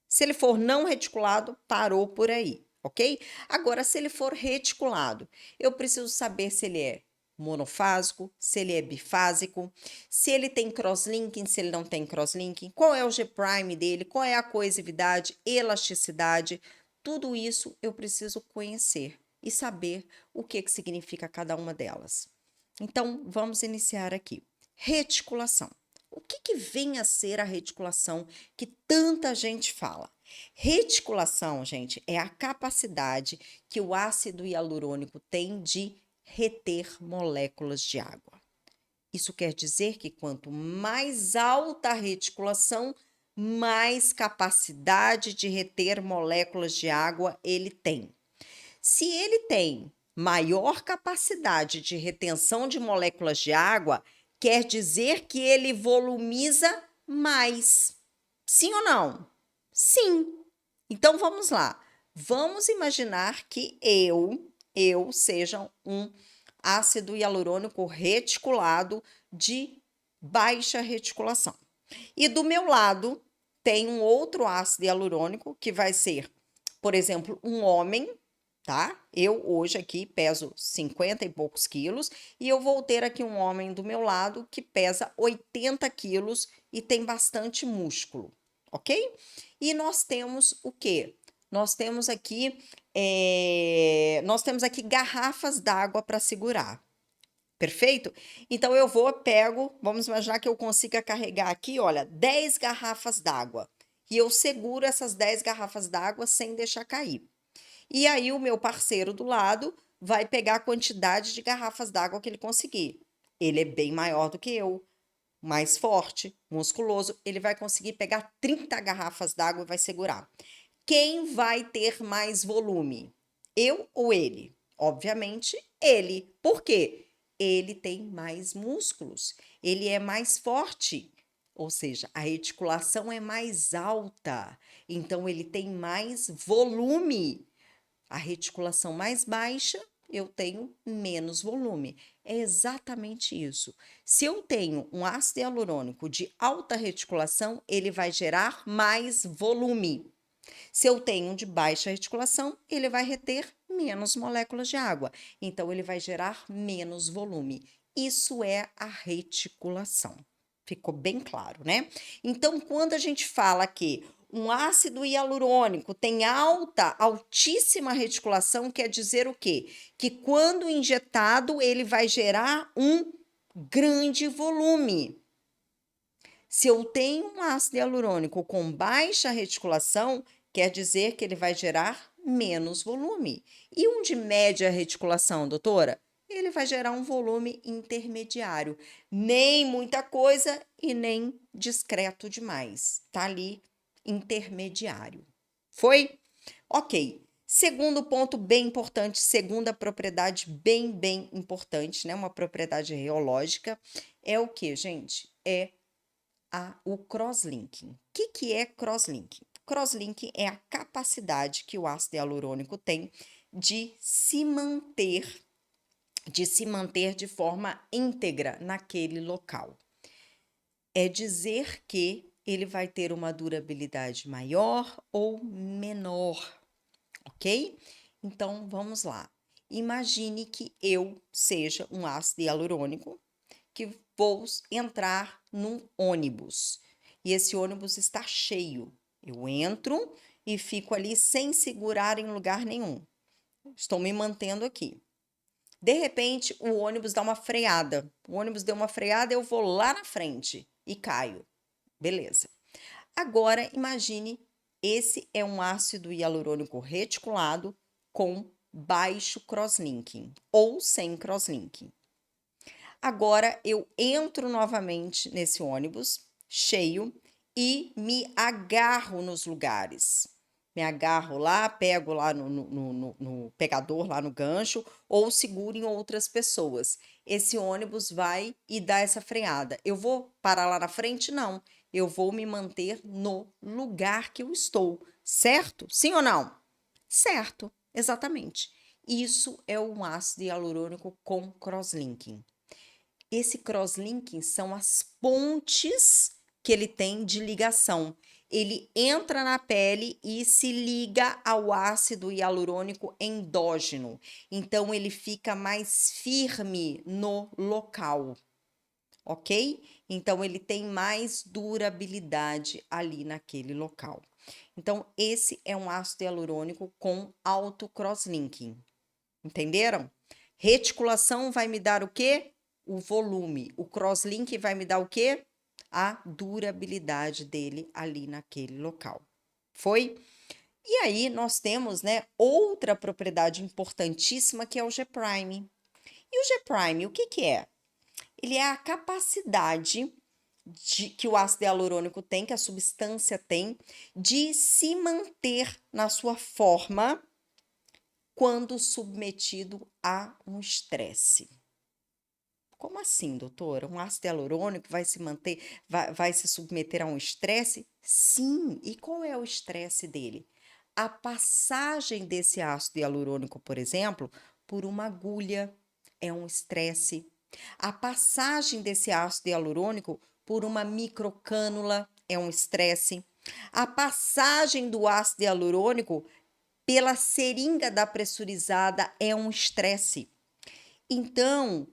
A: se ele for não reticulado, parou por aí, ok? Agora, se ele for reticulado, eu preciso saber se ele é monofásico, se ele é bifásico, se ele tem crosslinking, se ele não tem crosslinking, qual é o G' dele, qual é a coesividade, elasticidade, tudo isso eu preciso conhecer e saber o que significa cada uma delas. Então, vamos iniciar aqui. Reticulação. O que vem a ser a reticulação que tanta gente fala? Reticulação, gente, é a capacidade que o ácido hialurônico tem de reter moléculas de água. Isso quer dizer que quanto mais alta a reticulação, mais capacidade de reter moléculas de água ele tem. Se ele tem maior capacidade de retenção de moléculas de água, quer dizer que ele volumiza mais. Sim ou não? Sim. Então vamos lá. Vamos imaginar que eu seja um ácido hialurônico reticulado de baixa reticulação. E do meu lado tem um outro ácido hialurônico que vai ser, por exemplo, um homem, tá? Eu hoje aqui peso 50 e poucos quilos e eu vou ter aqui um homem do meu lado que pesa 80 quilos e tem bastante músculo, ok? E nós temos o quê? Nós temos aqui garrafas d'água para segurar. Perfeito? Então eu pego, vamos imaginar que eu consiga carregar aqui, olha, 10 garrafas d'água. E eu seguro essas 10 garrafas d'água sem deixar cair. E aí o meu parceiro do lado vai pegar a quantidade de garrafas d'água que ele conseguir. Ele é bem maior do que eu, mais forte, musculoso, ele vai conseguir pegar 30 garrafas d'água e vai segurar. Quem vai ter mais volume? Eu ou ele? Obviamente, ele. Por quê? Ele tem mais músculos, ele é mais forte, ou seja, a reticulação é mais alta, então ele tem mais volume. A reticulação mais baixa, eu tenho menos volume. É exatamente isso. Se eu tenho um ácido hialurônico de alta reticulação, ele vai gerar mais volume. Se eu tenho um de baixa reticulação, ele vai reter menos moléculas de água, então ele vai gerar menos volume. Isso é a reticulação. Ficou bem claro, né? Então, quando a gente fala que um ácido hialurônico tem altíssima reticulação, quer dizer o quê? Que quando injetado, ele vai gerar um grande volume. Se eu tenho um ácido hialurônico com baixa reticulação, quer dizer que ele vai gerar menos volume. E um de média reticulação, doutora? Ele vai gerar um volume intermediário. Nem muita coisa e nem discreto demais. Tá ali intermediário. Foi? Ok. Segundo ponto bem importante, segunda propriedade bem importante, né? Uma propriedade reológica é o que, gente? É o crosslinking. O que é crosslinking? Crosslinking é a capacidade que o ácido hialurônico tem de se manter de forma íntegra naquele local. É dizer que ele vai ter uma durabilidade maior ou menor, ok? Então vamos lá. Imagine que eu seja um ácido hialurônico que vou entrar num ônibus e esse ônibus está cheio. Eu entro e fico ali sem segurar em lugar nenhum. Estou me mantendo aqui. De repente, o ônibus dá uma freada. O ônibus deu uma freada, eu vou lá na frente e caio. Beleza. Agora, imagine, esse é um ácido hialurônico reticulado com baixo crosslinking ou sem crosslinking. Agora eu entro novamente nesse ônibus cheio e me agarro nos lugares. Me agarro lá, pego lá no pegador, lá no gancho, ou seguro em outras pessoas. Esse ônibus vai e dá essa freada. Eu vou parar lá na frente? Não. Eu vou me manter no lugar que eu estou. Certo? Sim ou não? Certo, exatamente. Isso é um ácido hialurônico com crosslinking. Esse crosslinking são as pontes que ele tem de ligação. Ele entra na pele e se liga ao ácido hialurônico endógeno. Então, ele fica mais firme no local, ok? Então, ele tem mais durabilidade ali naquele local. Então, esse é um ácido hialurônico com alto crosslinking. Entenderam? Reticulação vai me dar o quê? O volume. O crosslink vai me dar o quê? A durabilidade dele ali naquele local. Foi? E aí nós temos, né, outra propriedade importantíssima que é o G'. E o G', o que é? Ele é a capacidade que o ácido hialurônico tem, que a substância tem, de se manter na sua forma quando submetido a um estresse. Como assim, doutora? Um ácido hialurônico vai se manter, vai se submeter a um estresse? Sim. E qual é o estresse dele? a passagem desse ácido hialurônico, por exemplo, por uma agulha é um estresse. A passagem desse ácido hialurônico por uma microcânula é um estresse. A passagem do ácido hialurônico pela seringa da pressurizada é um estresse. Então,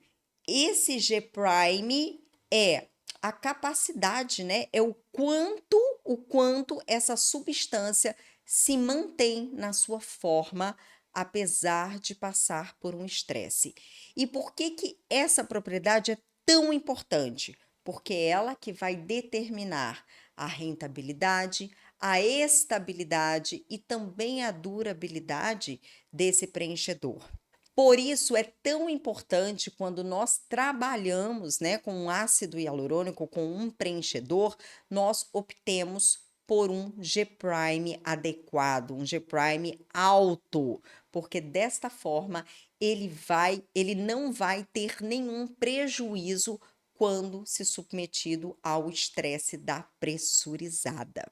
A: esse G-Prime é a capacidade, né? É o quanto essa substância se mantém na sua forma, apesar de passar por um estresse. E por que que essa propriedade é tão importante? Porque é ela que vai determinar a rentabilidade, a estabilidade e também a durabilidade desse preenchedor. Por isso é tão importante quando nós trabalhamos, né, com um ácido hialurônico, com um preenchedor, nós optemos por um G-Prime adequado, um G-Prime alto, porque desta forma ele não vai ter nenhum prejuízo quando se submetido ao estresse da pressurizada.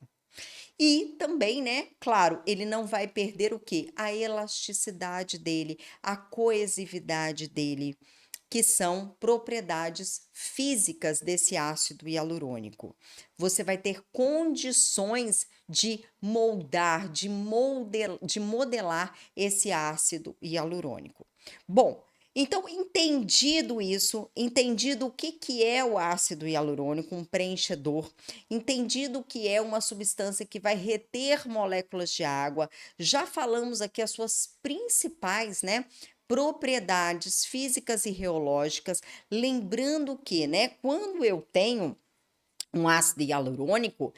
A: E também, né, claro, ele não vai perder o quê? A elasticidade dele, a coesividade dele, que são propriedades físicas desse ácido hialurônico. Você vai ter condições de moldar, de modelar esse ácido hialurônico. Bom, então, entendido isso, entendido o que, que é o ácido hialurônico, um preenchedor, entendido que é uma substância que vai reter moléculas de água, já falamos aqui as suas principais, né, propriedades físicas e reológicas, lembrando que, né, quando eu tenho um ácido hialurônico,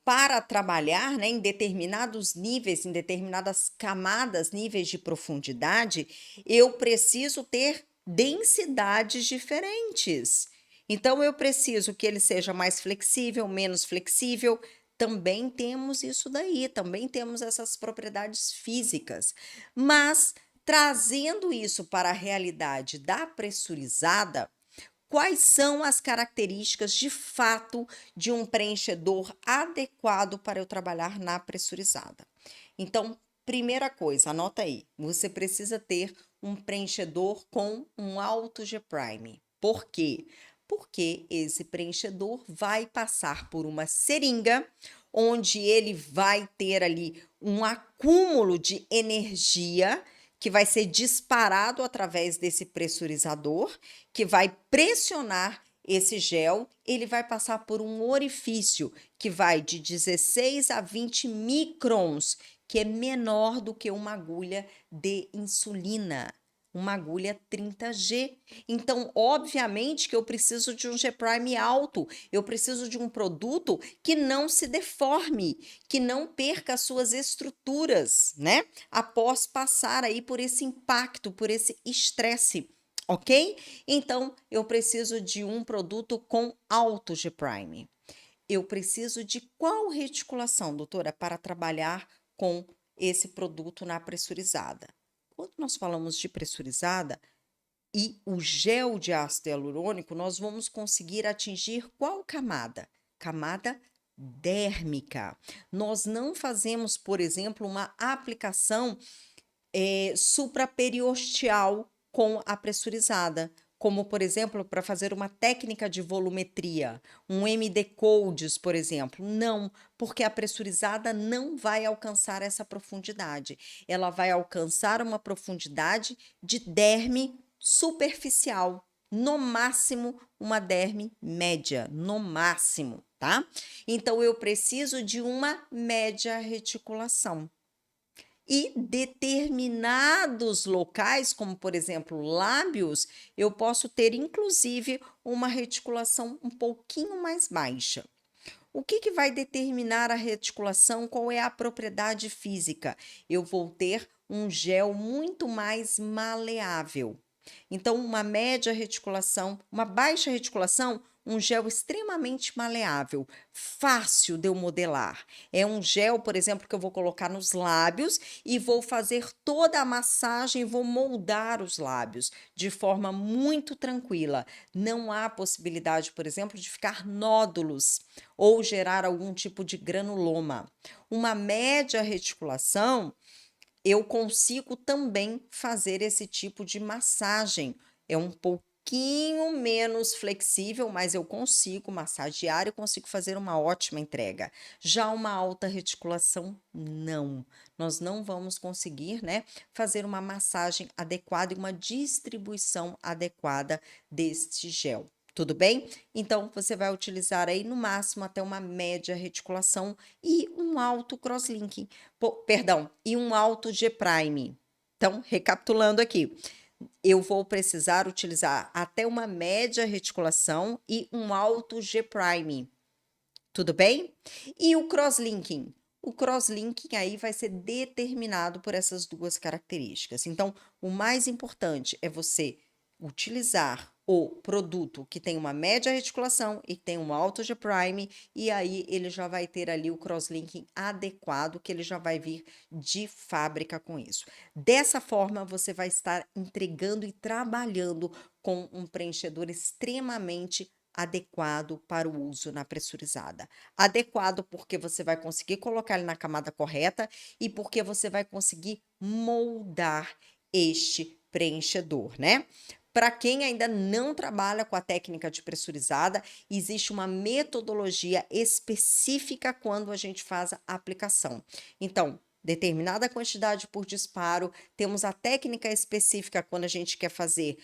A: para trabalhar, né, em determinados níveis, em determinadas camadas, níveis de profundidade, eu preciso ter densidades diferentes. Então, eu preciso que ele seja mais flexível, menos flexível. Também temos isso daí, também temos essas propriedades físicas. Mas, trazendo isso para a realidade da pressurizada, quais são as características de fato de um preenchedor adequado para eu trabalhar na pressurizada? Então, primeira coisa, anota aí, você precisa ter um preenchedor com um alto G-prime. Por quê? Porque esse preenchedor vai passar por uma seringa, onde ele vai ter ali um acúmulo de energia que vai ser disparado através desse pressurizador, que vai pressionar esse gel, ele vai passar por um orifício que vai de 16 a 20 microns, que é menor do que uma agulha de insulina, uma agulha 30G. Então, obviamente que eu preciso de um G-Prime alto, eu preciso de um produto que não se deforme, que não perca as suas estruturas, né? Após passar aí por esse impacto, por esse estresse, ok? Então, eu preciso de um produto com alto G-Prime. Eu preciso de qual reticulação, doutora, para trabalhar com esse produto na pressurizada? Quando nós falamos de pressurizada e o gel de ácido hialurônico, nós vamos conseguir atingir qual camada? Camada dérmica. Nós não fazemos, por exemplo, uma aplicação supraperiosteal com a pressurizada, como, por exemplo, para fazer uma técnica de volumetria, um MD Codes, por exemplo. Não, porque a pressurizada não vai alcançar essa profundidade. Ela vai alcançar uma profundidade de derme superficial, no máximo uma derme média, no máximo, tá? Então, eu preciso de uma média reticulação. E determinados locais, como por exemplo lábios, eu posso ter inclusive uma reticulação um pouquinho mais baixa. O que, que vai determinar a reticulação? Qual é a propriedade física? Eu vou ter um gel muito mais maleável. Então, uma média reticulação, uma baixa reticulação, um gel extremamente maleável, fácil de eu modelar. É um gel, por exemplo, que eu vou colocar nos lábios e vou fazer toda a massagem, vou moldar os lábios de forma muito tranquila. Não há possibilidade, por exemplo, de ficar nódulos ou gerar algum tipo de granuloma. Uma média reticulação, eu consigo também fazer esse tipo de massagem. É um pouquinho menos flexível, mas eu consigo massagear e consigo fazer uma ótima entrega. Já uma alta reticulação, não. Nós não vamos conseguir, né, fazer uma massagem adequada e uma distribuição adequada deste gel. Tudo bem? Então, você vai utilizar aí no máximo até uma média reticulação e um alto crosslinking. Perdão, e um alto G-Prime. Então, recapitulando aqui, eu vou precisar utilizar até uma média reticulação e um alto G-Prime. Tudo bem? E o crosslinking? O crosslinking aí vai ser determinado por essas duas características. Então, o mais importante é você utilizar o produto que tem uma média reticulação e tem um alto G-Prime, e aí ele já vai ter ali o crosslinking adequado, que ele já vai vir de fábrica com isso. Dessa forma, você vai estar entregando e trabalhando com um preenchedor extremamente adequado para o uso na pressurizada. Adequado porque você vai conseguir colocar ele na camada correta e porque você vai conseguir moldar este preenchedor, né? Para quem ainda não trabalha com a técnica de pressurizada, existe uma metodologia específica quando a gente faz a aplicação. Então, determinada quantidade por disparo, temos a técnica específica quando a gente quer fazer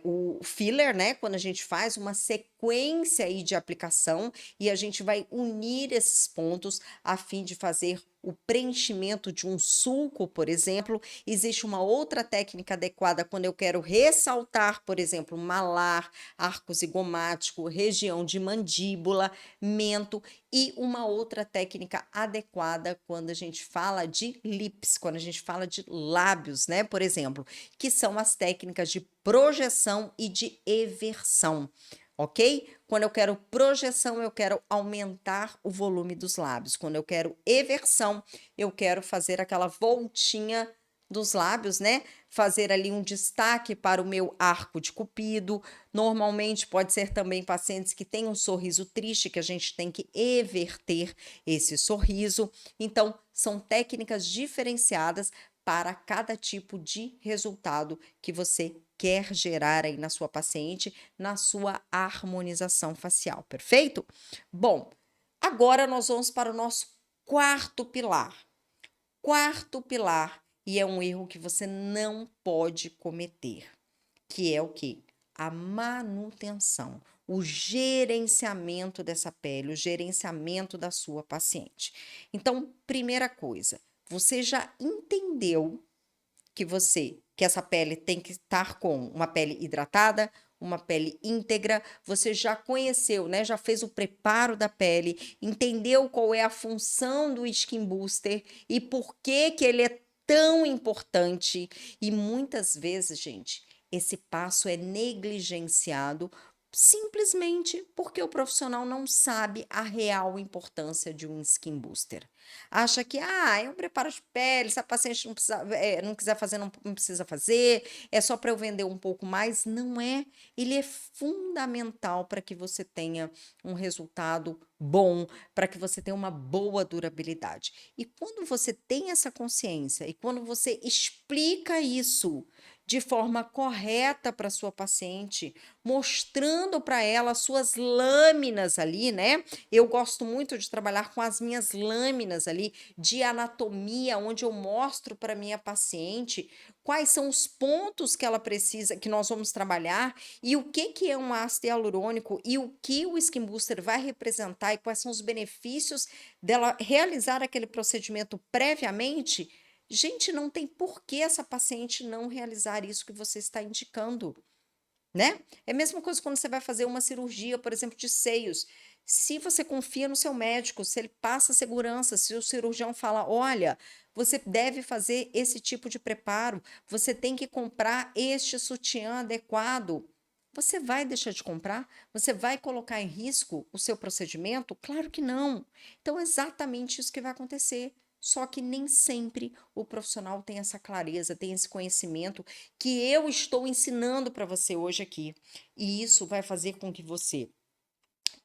A: o filler, né? Quando a gente faz uma sequência aí de aplicação e a gente vai unir esses pontos a fim de fazer o preenchimento de um sulco, por exemplo. Existe uma outra técnica adequada quando eu quero ressaltar, por exemplo, malar, arco zigomático, região de mandíbula, mento, e uma outra técnica adequada quando a gente fala de lips, quando a gente fala de lábios, né? Por exemplo, que são as técnicas de projeção e de eversão, ok? Quando eu quero projeção, eu quero aumentar o volume dos lábios. Quando eu quero eversão, eu quero fazer aquela voltinha dos lábios, né? Fazer ali um destaque para o meu arco de cupido. Normalmente pode ser também pacientes que têm um sorriso triste, que a gente tem que everter esse sorriso. Então, são técnicas diferenciadas para cada tipo de resultado que você quer gerar aí na sua paciente, na sua harmonização facial, perfeito? Bom, agora nós vamos para o nosso quarto pilar. Quarto pilar, e é um erro que você não pode cometer, que é o quê? A manutenção, o gerenciamento dessa pele, o gerenciamento da sua paciente. Então, primeira coisa, você já entendeu que essa pele tem que estar com uma pele hidratada, uma pele íntegra, você já conheceu, né? Já fez o preparo da pele, entendeu qual é a função do Skin Booster e por que que ele é tão importante. E muitas vezes, gente, esse passo é negligenciado simplesmente porque o profissional não sabe a real importância de um Skin Booster. Acha que, é um preparo de pele, se a paciente não precisa, não quiser fazer, não precisa fazer, é só para eu vender um pouco mais. Não é. Ele é fundamental para que você tenha um resultado bom, para que você tenha uma boa durabilidade. E quando você tem essa consciência e quando você explica isso de forma correta para sua paciente, mostrando para ela as suas lâminas ali, né? Eu gosto muito de trabalhar com as minhas lâminas ali de anatomia, onde eu mostro para minha paciente quais são os pontos que ela precisa, que nós vamos trabalhar e o que que é um ácido hialurônico e o que o Skin Booster vai representar e quais são os benefícios dela realizar aquele procedimento previamente. Gente, não tem por que essa paciente não realizar isso que você está indicando, né? É a mesma coisa quando você vai fazer uma cirurgia, por exemplo, de seios. Se você confia no seu médico, se ele passa segurança, se o cirurgião fala, olha, você deve fazer esse tipo de preparo, você tem que comprar este sutiã adequado. Você vai deixar de comprar? Você vai colocar em risco o seu procedimento? Claro que não. Então, é exatamente isso que vai acontecer. Só que nem sempre o profissional tem essa clareza, tem esse conhecimento que eu estou ensinando para você hoje aqui. E isso vai fazer com que você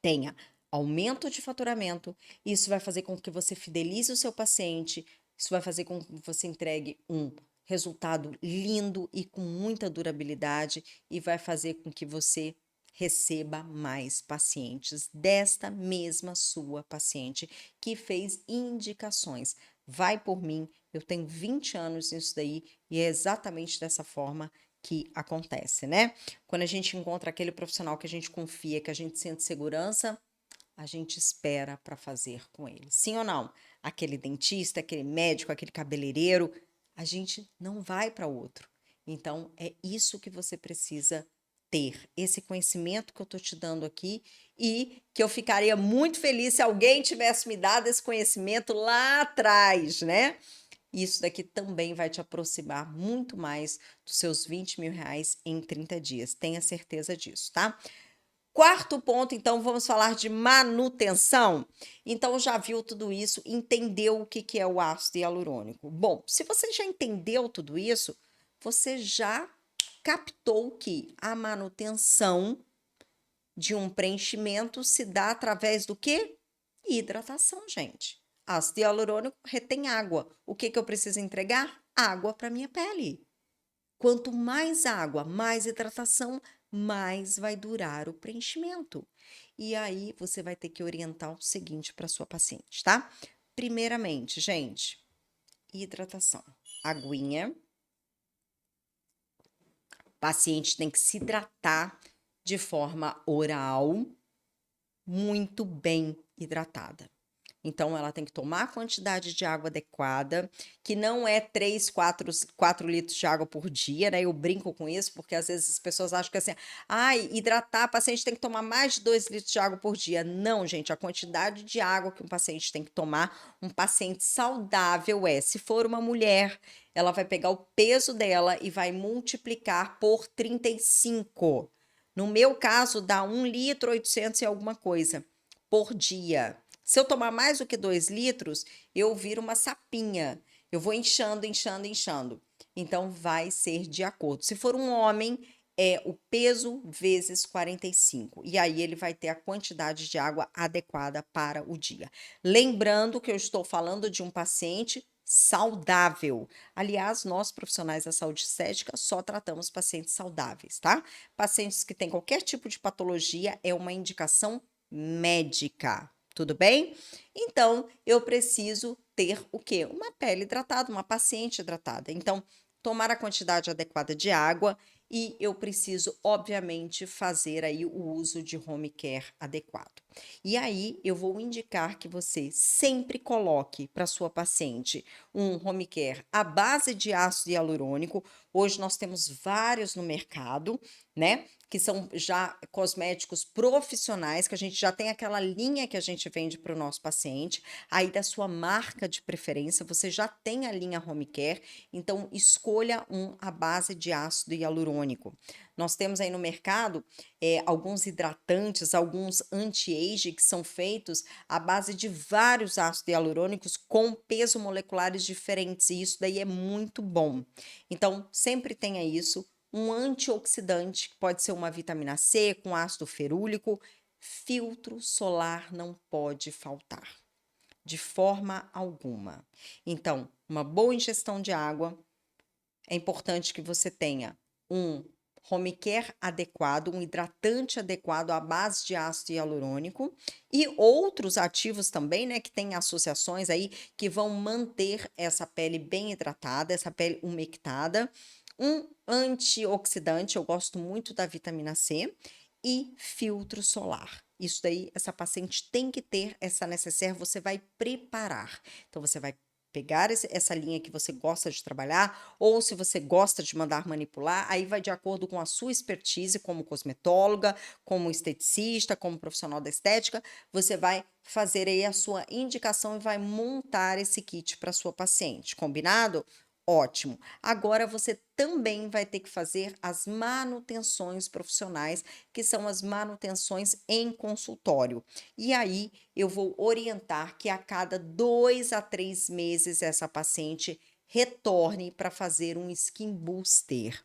A: tenha aumento de faturamento, isso vai fazer com que você fidelize o seu paciente, isso vai fazer com que você entregue um resultado lindo e com muita durabilidade e vai fazer com que você receba mais pacientes desta mesma sua paciente que fez indicações. Vai por mim, eu tenho 20 anos nisso daí e é exatamente dessa forma que acontece, né? Quando a gente encontra aquele profissional que a gente confia, que a gente sente segurança, a gente espera para fazer com ele. Sim ou não? Aquele dentista, aquele médico, aquele cabeleireiro, a gente não vai para outro. Então, é isso que você precisa ter, esse conhecimento que eu estou te dando aqui e que eu ficaria muito feliz se alguém tivesse me dado esse conhecimento lá atrás, né? Isso daqui também vai te aproximar muito mais dos seus 20 mil reais em 30 dias. Tenha certeza disso, tá? Quarto ponto, então, vamos falar de manutenção. Então, já viu tudo isso, entendeu o que é o ácido hialurônico. Bom, se você já entendeu tudo isso, você já captou que a manutenção de um preenchimento se dá através do quê? Hidratação, gente. Ácido hialurônico retém água. O que eu preciso entregar? Água para minha pele. Quanto mais água, mais hidratação, mais vai durar o preenchimento. E aí você vai ter que orientar o seguinte para sua paciente, tá? Primeiramente, gente, hidratação. Aguinha. O paciente tem que se hidratar de forma oral, muito bem hidratada. Então, ela tem que tomar a quantidade de água adequada, que não é 3, 4 litros de água por dia, né? Eu brinco com isso, porque às vezes as pessoas acham que assim, ai, hidratar, a paciente tem que tomar mais de 2 litros de água por dia. Não, gente, a quantidade de água que um paciente tem que tomar, um paciente saudável se for uma mulher, ela vai pegar o peso dela e vai multiplicar por 35. No meu caso, dá 1 litro 800 e alguma coisa por dia. Se eu tomar mais do que 2 litros, eu viro uma sapinha. Eu vou inchando, inchando, inchando. Então, vai ser de acordo. Se for um homem, é o peso vezes 45. E aí, ele vai ter a quantidade de água adequada para o dia. Lembrando que eu estou falando de um paciente saudável. Aliás, nós profissionais da saúde estética só tratamos pacientes saudáveis, tá? Pacientes que têm qualquer tipo de patologia é uma indicação médica. Tudo bem? Então, eu preciso ter o quê? Uma pele hidratada, uma paciente hidratada. Então, tomar a quantidade adequada de água e eu preciso, obviamente, fazer aí o uso de home care adequado. E aí, eu vou indicar que você sempre coloque para sua paciente um home care à base de ácido hialurônico. Hoje nós temos vários no mercado, né? Que são já cosméticos profissionais, que a gente já tem aquela linha que a gente vende para o nosso paciente, aí da sua marca de preferência, você já tem a linha Home Care, então escolha um à base de ácido hialurônico. Nós temos aí no mercado alguns hidratantes, alguns anti-age que são feitos à base de vários ácidos hialurônicos com peso moleculares diferentes, e isso daí é muito bom. Então, sempre tenha isso um antioxidante, que pode ser uma vitamina C com ácido ferúlico. Filtro solar não pode faltar, de forma alguma. Então, uma boa ingestão de água. É importante que você tenha um home care adequado, um hidratante adequado à base de ácido hialurônico e outros ativos também, né, que tem associações aí que vão manter essa pele bem hidratada, essa pele umectada. Um antioxidante, eu gosto muito da vitamina C e filtro solar. Isso daí, essa paciente tem que ter essa necessaire, você vai preparar. Então, você vai pegar essa linha que você gosta de trabalhar, ou se você gosta de mandar manipular, aí vai de acordo com a sua expertise como cosmetóloga, como esteticista, como profissional da estética, você vai fazer aí a sua indicação e vai montar esse kit para sua paciente, combinado? Ótimo. Agora você também vai ter que fazer as manutenções profissionais, que são as manutenções em consultório. E aí eu vou orientar que a cada 2 a 3 meses essa paciente retorne para fazer um skin booster.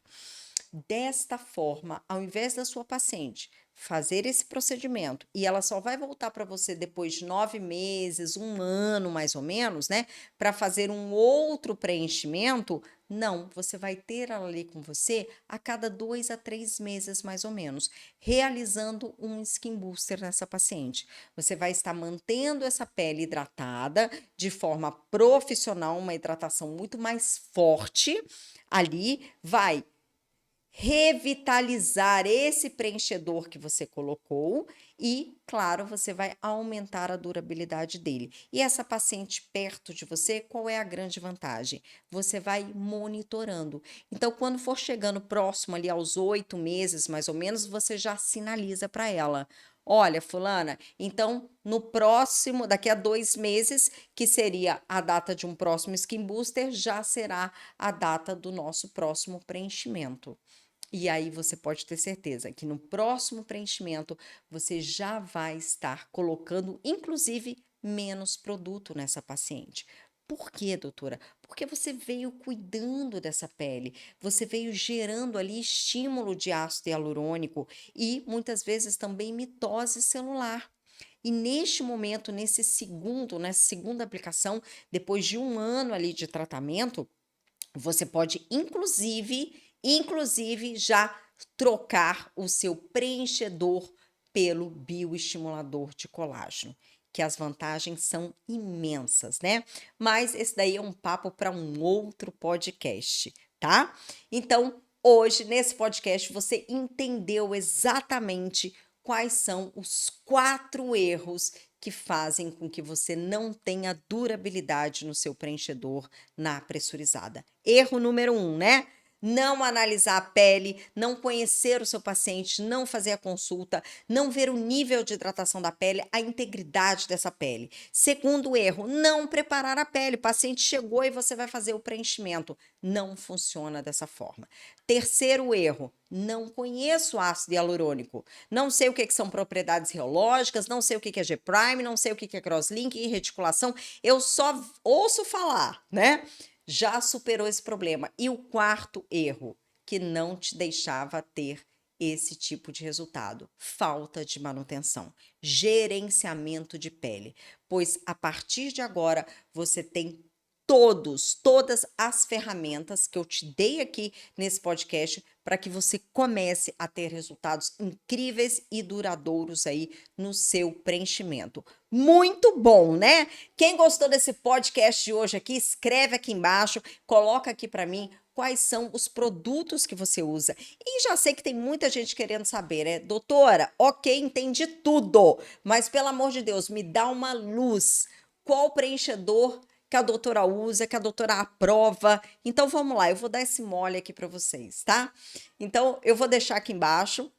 A: Desta forma, ao invés da sua paciente fazer esse procedimento e ela só vai voltar para você depois de 9 meses, 1 ano mais ou menos, né, para fazer um outro preenchimento, não, você vai ter ela ali com você a cada 2 a 3 meses mais ou menos, realizando um skin booster nessa paciente. Você vai estar mantendo essa pele hidratada de forma profissional, uma hidratação muito mais forte ali, vai revitalizar esse preenchedor que você colocou e, claro, você vai aumentar a durabilidade dele. E essa paciente perto de você, qual é a grande vantagem? Você vai monitorando. Então, quando for chegando próximo ali aos 8 meses, mais ou menos, você já sinaliza para ela. Olha, fulana, então no próximo, daqui a 2 meses, que seria a data de um próximo skin booster, já será a data do nosso próximo preenchimento. E aí você pode ter certeza que no próximo preenchimento você já vai estar colocando, inclusive, menos produto nessa paciente. Por quê, doutora? Porque você veio cuidando dessa pele, você veio gerando ali estímulo de ácido hialurônico e muitas vezes também mitose celular. E neste momento, nessa segunda aplicação, depois de 1 ano ali de tratamento, você pode, inclusive, já trocar o seu preenchedor pelo bioestimulador de colágeno, que as vantagens são imensas, né? Mas esse daí é um papo para um outro podcast, tá? Então, hoje, nesse podcast, você entendeu exatamente quais são os 4 erros que fazem com que você não tenha durabilidade no seu preenchedor na pressurizada. Erro número 1, né? Não analisar a pele, não conhecer o seu paciente, não fazer a consulta, não ver o nível de hidratação da pele, a integridade dessa pele. Segundo erro, não preparar a pele. O paciente chegou e você vai fazer o preenchimento. Não funciona dessa forma. Terceiro erro, não conheço ácido hialurônico. Não sei o que são propriedades reológicas, não sei o que é G-Prime, não sei o que é crosslink e reticulação. Eu só ouço falar, né? Já superou esse problema. E o quarto erro, que não te deixava ter esse tipo de resultado: falta de manutenção, gerenciamento de pele. Pois a partir de agora você tem todas as ferramentas que eu te dei aqui nesse podcast para que você comece a ter resultados incríveis e duradouros aí no seu preenchimento. Muito bom, né? Quem gostou desse podcast de hoje aqui, escreve aqui embaixo, coloca aqui para mim quais são os produtos que você usa. E já sei que tem muita gente querendo saber, né? Doutora, ok, entendi tudo, mas pelo amor de Deus, me dá uma luz. Qual preenchedor que a doutora usa, que a doutora aprova? Então vamos lá, eu vou dar esse mole aqui para vocês, tá? Então eu vou deixar aqui embaixo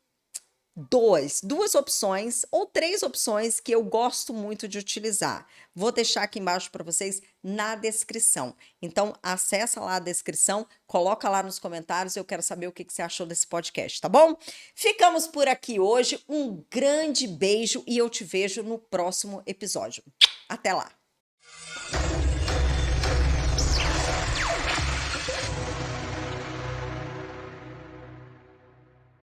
A: duas opções ou 3 opções que eu gosto muito de utilizar. Vou deixar aqui embaixo para vocês na descrição. Então, acessa lá a descrição, coloca lá nos comentários, eu quero saber o que você achou desse podcast, tá bom? Ficamos por aqui hoje, um grande beijo e eu te vejo no próximo episódio. Até lá!